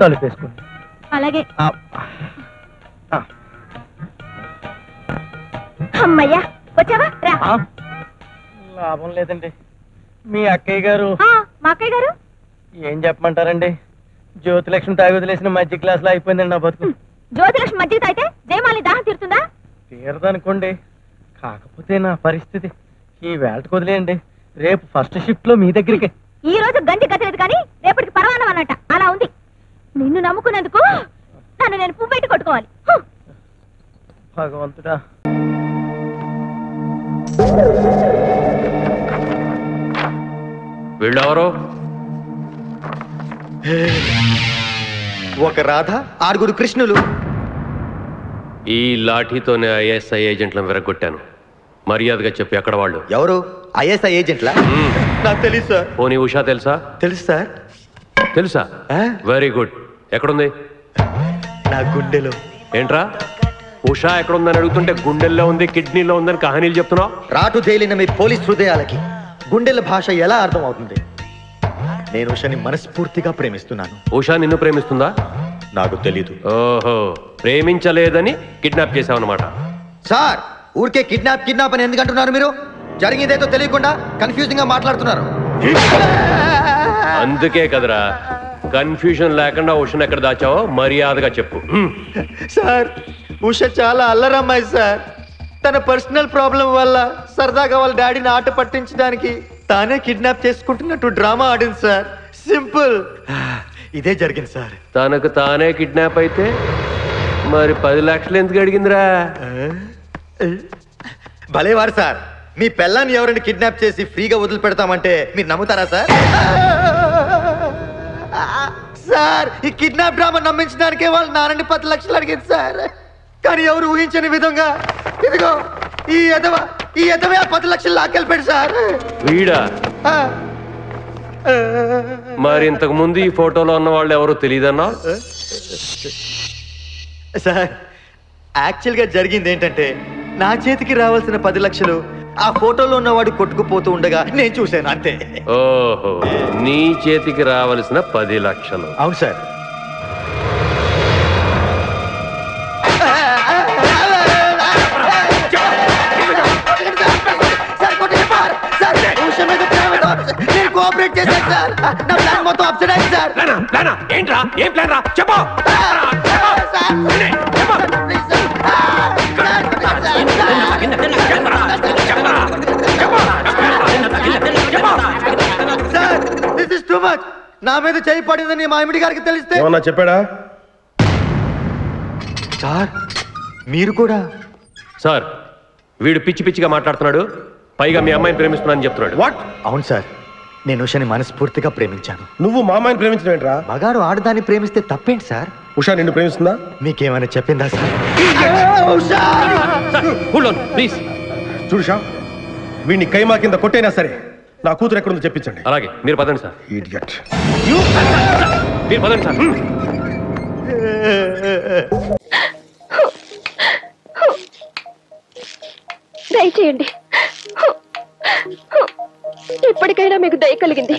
తలుపేసుకోండి. అలాగే. అమ్మయ్యా వచ్చావా? లాభం లేదండి. మీ అక్కయ్య గారు. మా అక్కయ్య గారు ఏం చెప్పమంటారండి? జ్యోతిలక్ష్మి తాగి వదిలేసిన మధ్య క్లాస్ లో అయిపోయిందండి నా బతుకు. జ్యోతిలక్ష్మి మధ్య తాగితే జయమాలి దాహం తీరుతుందా? తీరదనుకోండి. కాకపోతే నా పరిస్థితి ఈ వేళకు వదిలేయండి. రేపు ఫస్ట్ షిఫ్ట్ లో మీ దగ్గరికి. ఈ రోజు గంజి గతలేదు కానీ రేపటికి పరవానం అన్నట్ట. అలా ఉంది. నిన్ను నమ్ముకున్నందుకు నన్ను నేను పువ్వు పెట్టి కొట్టుకోవాలి. భగవంతుడా. వీళ్ళెవరు? ఒక రాధ, 6 కృష్ణులు. ఈ లాఠీతోనే ఐఎస్ఐ ఏజెంట్లను విరగొట్టాను. మర్యాదగా చెప్పి ఎక్కడ వాళ్ళు? ఎవరు? ఐఎస్ఐ ఏజెంట్లా? నాకు తెలుసు సార్. పోనీ ఉషా తెలుసా? తెలుసు సార్. తెలుసా? Very good. ఎక్కడుంది? నా గుండెలో. ఏంట్రా ఉషా ఎక్కడుందని అడుగుతుంటే గుండెల్లో ఉంది, కిడ్నీలో ఉందని కహానీలు చెప్తున్నావు. రాటు తేలిన మీ పోలీస్ హృదయాలకి గుండెల భాష ఎలా అర్థం అవుతుంది? నేను ఉషాని మనస్ఫూర్తిగా ప్రేమిస్తున్నాను. ఉషా నిన్ను ప్రేమిస్తుందా? నాకు తెలీదు. ఓహో, ప్రేమించలేదని కిడ్నాప్ చేసావన్నమాట. సార్, ఊరికే కిడ్నాప్ అని ఎందుకు అంటున్నారు మీరు? జరిగిందేదో తెలియకుండా కన్ఫ్యూజింగ్ గా మాట్లాడుతున్నారు. అందుకే కదరా కన్ఫ్యూజన్ లేకుండా ఉషను ఎక్కడ దాచావో మర్యాదగా చెప్పు. సార్, ఉష చాలా అల్లరమ్మాయి సార్. తన పర్సనల్ ప్రాబ్లం వల్ల సరదాగా వాళ్ళ డాడీని ఆట పట్టించడానికి తానే కిడ్నాప్ చేసుకుంటున్నట్టు డ్రామా ఆడింది సార్. సింపుల్. ఇదే జరిగింది సార్. తనకు తానే కిడ్నాప్ అయితే మరి 10 లక్షలు ఎందుకు అడిగిందిరా? భలేవారు సార్. మీ పెళ్ళాన్ని ఎవరైనా కిడ్నాప్ చేసి ఫ్రీగా వదిలిపెడతామంటే మీరు నమ్ముతారా సార్? సార్, ఈ కిడ్నాప్ డ్రామా నమ్మించడానికే వాళ్ళు నాన్నని 10 లక్షలు అడిగింది సార్. కానీ ఎవరు ఊహించని విధంగా ఇదిగో ఈ ఎదవే 10 లక్షలు లాక్కెళ్ళిపోయాడు సార్. వీడా? మరి ఇంతకు ముందు ఈ ఫోటోలో ఉన్న వాళ్ళు ఎవరు తెలియదన్నా? సార్, యాక్చువల్గా జరిగింది ఏంటంటే నా చేతికి రావాల్సిన 10 లక్షలు ఆ ఫోటోలో ఉన్నవాడు కొట్టుకుపోతూ ఉండగా నేను చూశాను అంతే. ఓహో, నీ చేతికి రావాల్సిన 10 లక్షలు. అవును సార్. నేను కోఆపరేట్ చేశాను సార్. నా ప్లాన్ మొత్తం అప్సెట్ అయింది సార్. ఏంట్రా? ఏం ప్లాన్ రా? చెప్పు. Sir, this is too much. నా మీద చేయి పడిందని మా ఎమ్మెల్యే గారికి తెలిస్తే ఏమన్నా చెప్పాడా? సార్, మీరు కూడా? సార్, వీడు పిచ్చి పిచ్చిగా మాట్లాడుతున్నాడు. పైగా మీ అమ్మాయిని ప్రేమిస్తున్నానని చెప్తున్నాడు. వాట్? అవును సార్, నేను ఉషాని మనస్ఫూర్తిగా ప్రేమించాను. నువ్వు మా అమ్మాయిని ప్రేమించడం ఏంట్రా? మగాడు ఆడదాన్ని ప్రేమిస్తే తప్పేంటి సార్? ఉషా నిన్ను ప్రేమిస్తుందా? మీకేమైనా చెప్పిందా సార్? ప్లీజ్ చూడుషా, వీడిని కైమా కింద కొట్టైనా సరే నా కూతురు ఎక్కడుందో చెప్పించండి. అలాగే, మీరు పదండి సార్. ఇడియట్. మీరు పదండి సార్. దయచేయండి. ఇప్పటికైనా మీకు దయ కలిగింది.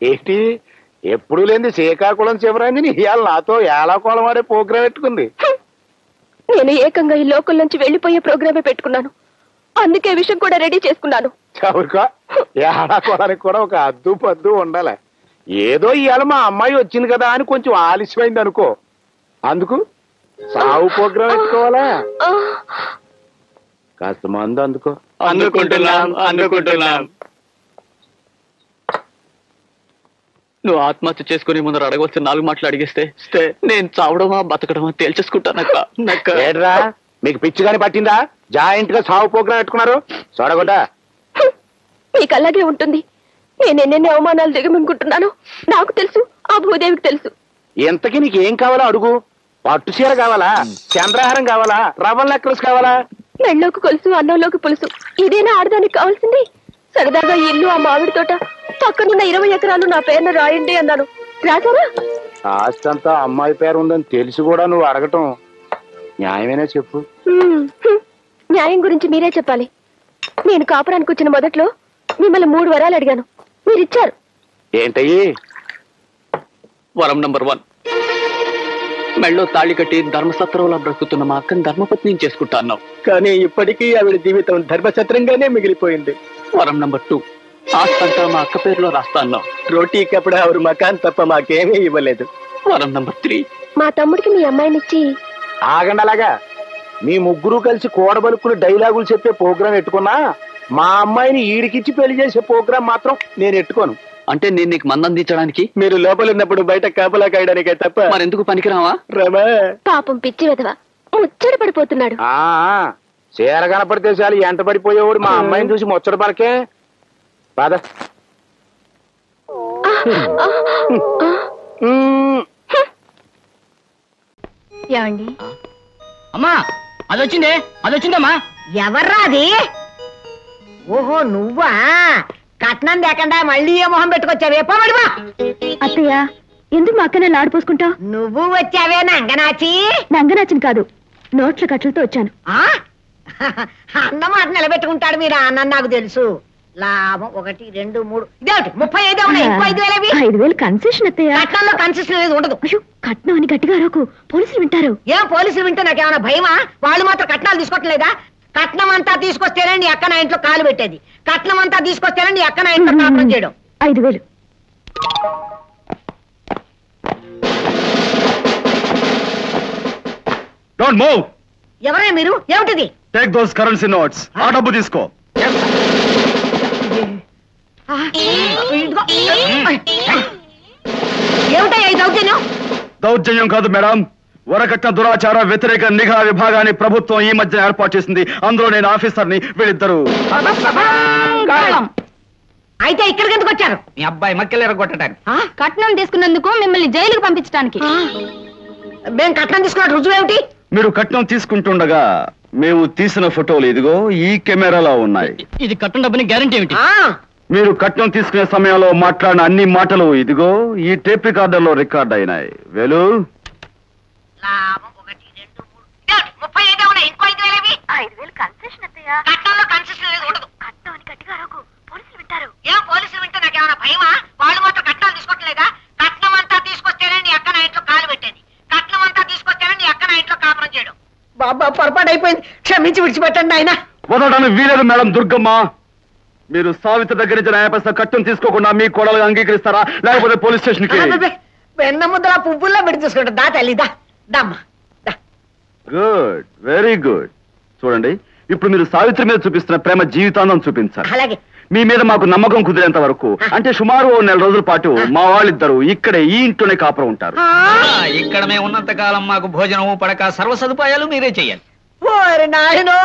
ఏంటి ఎప్పుడు లేని శ్రీకాకుళం చివరైంది ఇవాళ నాతో ఏలాకోళం ఆడే ప్రోగ్రాం పెట్టుకుంది. నేను ఏకంగా ఈ లోకల్ నుంచి వెళ్లిపోయే ప్రోగ్రామే పెట్టుకున్నాను. అందుకే విషయం కూడా రెడీ చేసుకున్నాను. చౌరుకా, ఏలాకోళానికి కూడా ఒక అద్దు పద్దు ఉండాలి. ఏదో ఇవాళ మా అమ్మాయి వచ్చింది కదా అని కొంచెం ఆలస్యమైంది అనుకో, అందుకు సాగు ప్రోగ్రాం పెట్టుకోవాలా? కాస్త మందు అందుకో. అందుకుంటున్నాం. నువ్వు ఆత్మహత్య చేసుకునే ముందర అడగవలసిన 4 మాటలు అడిగిస్తే నేను చావడమా బతకడమా తేల్చేసుకుంటానక్క. ఏడ్రా, మీకు పిచ్చిగాని పట్టిందా? జాయింట్ గా సాగు ప్రోగ్రాం పెట్టుకున్నారు. చూడగొట్టా, మీకు అలాగే ఉంటుంది. నేను ఎన్నెన్ని అవమానాలు దిగమనుకుంటున్నాను నాకు తెలుసు, ఆ భూదేవికి తెలుసు. ఎంతకీ నీకు ఏం కావాలో అడుగు. పట్టు చీర కావాలా? చంద్రహారం కావాలా? రవ్వల్ నెక్లెస్ కావాలా? మెళ్ళలోకి కొలుసు, అన్నంలోకి పులుసు, ఇదేనా ఆడదానికి కావాల్సింది? సరదాగా ఇల్లు, ఆ మామిడి తోట, పక్కనున్న 20 ఎకరాలు నా పేరున రాయండి అన్నాను. రాసారా? ఆస్తి అంతా అమ్మాయి పేరు ఉందని తెలిసి కూడా నువ్వు అడగటం న్యాయమేనా చెప్పు. న్యాయం గురించి మీరే చెప్పాలి. నేను కాపురానికి వచ్చిన మొదట్లో మిమ్మల్ని 3 వరాలు అడిగాను, మీరిచ్చారు. ఏంటయ్యి? వరం నంబర్ 1, మెళ్ళో తాళి కట్టి ధర్మసత్రంలో బ్రతుకుతున్న మా అక్కని ధర్మపత్ని చేసుకుంటా అన్నావు, కానీ ఇప్పటికీ ఆవిడ జీవితం ధర్మఛత్రంగానే మిగిలిపోయింది. వరం నంబర్ 2, ఆస్తంతా మా అక్క పేరులో రాస్తా అన్నావు, రోటీ కప్పుడు ఆవిడ మకాన్ తప్ప మాకేమీ ఇవ్వలేదు. వరం నంబర్ 3, మా తమ్ముడికి మీ అమ్మాయినిచ్చి ఆగండి అలాగా. మీ ముగ్గురు కలిసి కూడబలుక్కుని డైలాగులు చెప్పే ప్రోగ్రాం ఎట్టుకున్నా, మా అమ్మాయిని ఈడికిచ్చి పెళ్లి చేసే ప్రోగ్రాం మాత్రం నేను ఎట్టుకోను. అంటే నేను నీకు మందందించడానికి, మీరు లోపల ఉన్నప్పుడు బయట కాపలా కాయడానికే తప్ప మరెందుకు పనికిరావా? రమా, పాపం పిచ్చి విధవ ముచ్చట పడిపోతున్నాడు. చీర కనపడితే చాలు ఎంట పడిపోయేవాడు మా అమ్మాయిని చూసి ముచ్చట పలకే. పద. ఏమండి? అమ్మా అదొచ్చిందమ్మా. ఎవర్రా అది? ఓహో నువ్వా? కట్నం లేకుండా మళ్ళీ ఏ మొహం పెట్టుకొచ్చావే? పడివా. అత్తయ్య, ఎందుకు మా అక్కనే లాడిపోసుకుంటావు? నువ్వు వచ్చావే నంగనాచి? నంగనాచిని కాదు, నోట్ల కట్టలతో వచ్చాను. అన్నమాట నిలబెట్టుకుంటాడు మీరు అన్న, నాకు తెలుసు. లాభం 1, 2, 3 ఇదేమిటి 35 ఉన్నాయి. 5,000 కన్సెషన్ అత్తయ్య. కట్నంలో కన్సెషన్ అనేది ఉండదు. అయ్యో, కట్నం అని గట్టిగా అరవకు, పోలీసులు వింటారు. ఏం పోలీసులు వింటే నాకేమైనా భయమా? వాళ్ళు మాత్రం కట్నాలు తీసుకోవట్లేదా? కట్నం అంతా తీసుకొస్తేనండి అక్క నా ఇంట్లో కాలు పెట్టేది. కట్నం అంతా తీసుకొస్తేనండి అక్క నా ఇంట్లో కాపురం చేయడం. 5,000. Don't move. ఎవరే మీరు? ఏమిటిది? Take those currency notes. ఆ డబ్బు తీసుకో. ఏమిటయ్యా ఈ దౌర్జన్యం? దౌర్జన్యం కాదు మేడం, వరకట్న దురాచార వ్యతిరేక నిఘా విభాగాన్ని ప్రభుత్వం ఈ మధ్య ఏర్పాటు చేసింది. అందులో నేను ఆఫీసర్ని, వీళ్ళిద్దరు. అయితే ఇక్కడికి ఎందుకు వచ్చారు? మీ అబ్బాయి మక్కెలు ఎరగొట్టడానికి. కట్నం తీసుకున్నందుకు మిమ్మల్ని జైలుకు పంపించడానికి. మేము కట్నం తీసుకున్న రుజువు ఏమిటి? మీరు కట్నం తీసుకుంటుండగా మేము తీసిన ఫోటోలు ఇదిగో ఈ కెమెరాలో ఉన్నాయి. ఇది కట్నం డబ్బుని గ్యారంటీ ఏమిటి? మీరు కట్నం తీసుకునే సమయంలో మాట్లాడిన అన్ని మాటలు ఇదిగో ఈ టేప్ రికార్డర్ లో రికార్డ్ అయినాయి. వేలు 35 ఉన్నాయి. ఇంకో 5,000 కన్సెషన్ అత్తయ్య. కట్నంలో కన్సెషన్ అనేది ఉండదు. కట్నం అని గట్టిగా అరవకు, పోలీసులు వింటారు. ఏం పోలీసులు వింటే నాకేమైనా భయమా? వాళ్ళు మాత్రం కట్నాలు తీసుకోవట్లేదా? కట్నం అంతా తీసుకొస్తేనండి అక్క నా ఇంట్లో కాలు పెట్టేది. కట్నం అంతా తీసుకొస్తేనండి అక్క నా ఇంట్లో కాపురం చేయడం. బాబా పొరపాటు అయిపోయింది, క్షమించి విడిచిపెట్టండి ఆయన. వదలడానికి వీలేదు మేడం దుర్గమ్మ. మీరు సావిత్రి దగ్గర నుంచి న్యాయపరిస్థితి కట్నం తీసుకోకుండా మీ కోడలు అంగీకరిస్తారా, లేకపోతే పోలీస్ స్టేషన్ కి? వెన్న ముద్దల పువ్వుల్లో పెట్టి తీసుకుంటా. దా తల్లిదా దమ్మా. Good, very good. చూడండి, ఇప్పుడు మీరు సావిత్రి మీద చూపిస్తున్న ప్రేమ జీవితాంతం చూపించాలి. అలాగే. మీ మీద మాకు నమ్మకం కుదిరేంత వరకు, అంటే సుమారు 4 నెలల రోజుల పాటు మా వాళ్ళిద్దరు ఇక్కడే ఈ ఇంట్లోనే కాపురం ఉంటారు. ఇక్కడ మేము ఉన్నంత కాలం మాకు భోజనము పడక సర్వ సదుపాయాలు మీరే చెయ్యాలి. ఓరి నాయనో,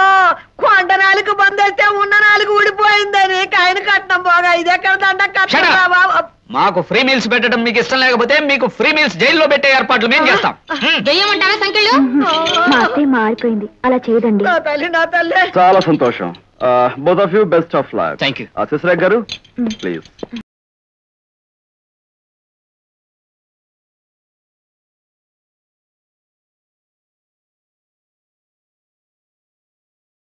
కొండ 4 బందేస్తే ఉన్న 4 ఊడిపోయిందని ఆయన కట్నం పోగా ఇది ఎక్కడ దండ కట్నం? మాకు ఫ్రీ మీల్స్ పెట్టడం మీకు ఇష్టం లేకపోతే మీకు ఫ్రీ మీల్స్ జైల్లో పెట్టే ఏర్పాట్లు మేము చేస్తాం. దెయ్యమంటారా సంఖ్యలు? మా అత్తయ్య మారిపోయింది, అలా చేయదండి. నా తల్లి నా తల్లి. చాలా సంతోషం. Both of you best of luck. Thank you. Sister గారు ప్లీజ్.